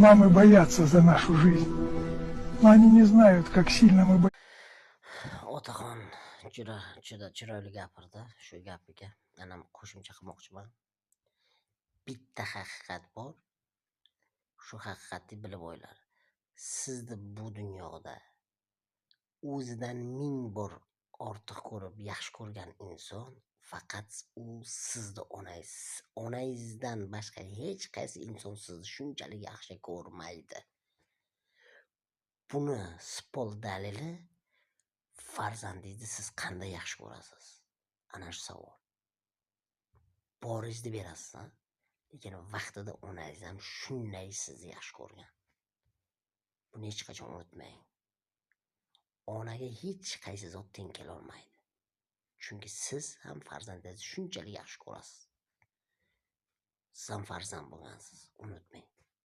Мамы боятся за нашу жизнь, но они не знают, как сильно мы боимся. Otaxon juda chiroyli gapirdi. Shu gapiga anam qo'shimcha qilmoqchiman. Bitta haqiqat bor. Shu haqiqatni bilib o'ylar. Sizni bu dunyoda o'zidan 1000 bor ortiq ko'rib yaxshi ko'rgan inson faqat u sizni onangiz. Onangizdan boshqa hech qaysi inson sizni shunchalik yaxshi ko'rmaydi. Buni isbot dalili farzandingizni siz qanday yaxshi ko'rasiz? Ana shu savol. Boringizni berasiz, lekin vaqtida onangiz ham shunday sizni yaxshi ko'rgan. Buni hech qachon unutmang. Onaga hech qaysi zot teng kela olmaydi. Chunki siz ham farzandingizni shunchalik yaxshi ko'rasiz. Siz ham farzand bo'lgansiz, unutmang.